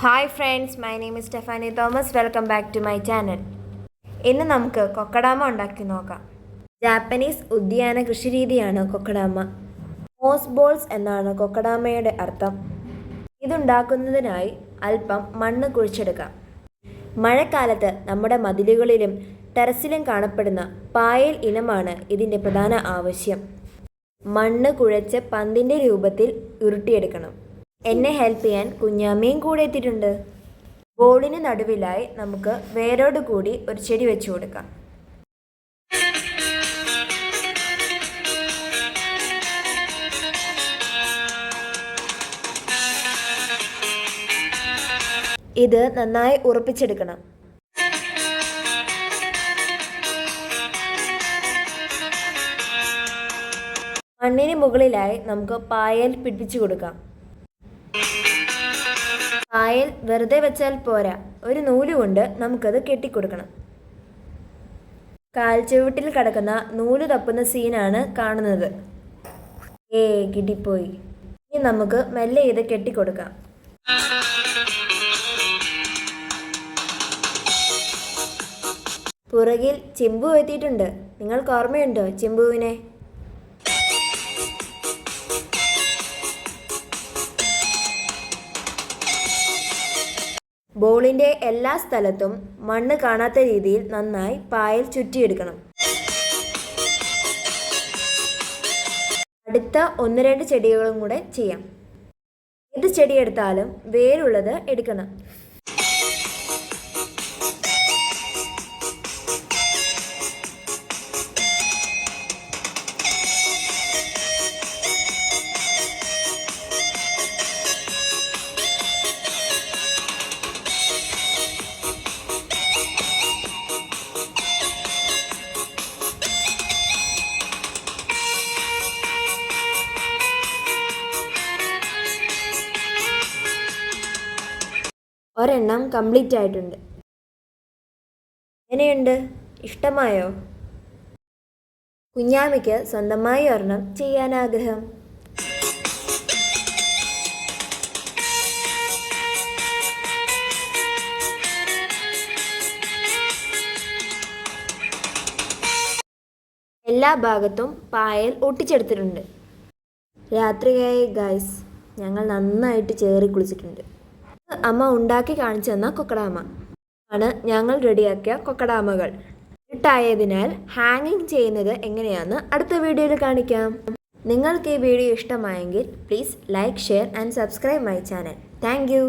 Hi friends, my name is Stephanie Thomas. Welcome back to my channel. ഇന്ന് നമുക്ക് kokedama ഉണ്ടാക്കി നോക്കാം. Japanese ഉദ്യാന കൃഷിരീതിയാണ് kokedama. MOS balls എന്നാണ് കൊക്കഡാമയുടെ അർത്ഥം. ഇതുണ്ടാക്കുന്നതിനായി അല്പം മണ്ണ് കുഴിച്ചെടുക്കാം. മഴക്കാലത്ത് നമ്മുടെ മതിലുകളിലും ടെറസിലും കാണപ്പെടുന്ന പായൽ ഇനമാണ് ഇതിൻ്റെ പ്രധാന ആവശ്യം. മണ്ണ് കുഴച്ച് പന്തിൻ്റെ രൂപത്തിൽ ഉരുട്ടിയെടുക്കണം. എന്നെ ഹെൽപ്പ് ചെയ്യാൻ കുഞ്ഞാമ്മയും കൂടെ എത്തിയിട്ടുണ്ട്. ബോളിന് നടുവിലായി നമുക്ക് വേരോട് കൂടി ഒരു ചെടി വെച്ചു കൊടുക്കാം. ഇത് നന്നായി ഉറപ്പിച്ചെടുക്കണം. മണ്ണിന് മുകളിലായി നമുക്ക് പായൽ പിടിപ്പിച്ചു കൊടുക്കാം. പായൽ വെറുതെ വെച്ചാൽ പോരാ, ഒരു നൂല് കൊണ്ട് നമുക്കത് കെട്ടിക്കൊടുക്കണം. കാൽച്ചുവട്ടിൽ കിടക്കുന്ന നൂല് തപ്പുന്ന സീനാണ് കാണുന്നത്. കിട്ടിപ്പോയി. ഇനി നമുക്ക് മെല്ലെ ഇത് കെട്ടിക്കൊടുക്കാം. പുറകിൽ ചിമ്പു എത്തിയിട്ടുണ്ട്. നിങ്ങൾക്ക് ഓർമ്മയുണ്ടോ ചിമ്പുവിനെ? ബോളിൻ്റെ എല്ലാ സ്ഥലത്തും മണ്ണ് കാണാത്ത രീതിയിൽ നന്നായി പായൽ ചുറ്റിയെടുക്കണം. അടുത്ത 1-2 ചെടികളും കൂടെ ചെയ്യാം. ഏത് ചെടി എടുത്താലും വേരുള്ളത് എടുക്കണം. ഒരെണ്ണം കംപ്ലീറ്റ് ആയിട്ടുണ്ട്. എങ്ങനെയുണ്ട്? ഇഷ്ടമായോ? കുഞ്ഞാമിക്ക് സ്വന്തമായി ഒരെണ്ണം ചെയ്യാൻ ആഗ്രഹം. എല്ലാ ഭാഗത്തും പായൽ ഒട്ടിച്ചെടുത്തിട്ടുണ്ട്. രാത്രിയായി ഗൈസ്, ഞങ്ങൾ നന്നായിട്ട് ചേറി കുളിച്ചിട്ടുണ്ട്. അമ്മ ഉണ്ടാക്കി കാണിച്ചു തന്ന കൊക്കഡാമ ആണ് ഞങ്ങൾ റെഡിയാക്കിയ കൊക്കഡാമകൾ. ഇരുട്ടായതിനാൽ ഹാങ്ങിങ് ചെയ്യുന്നത് എങ്ങനെയാണെന്ന് അടുത്ത വീഡിയോയിൽ കാണിക്കാം. നിങ്ങൾക്ക് ഈ വീഡിയോ ഇഷ്ടമായെങ്കിൽ please like, share and subscribe my channel. Thank you.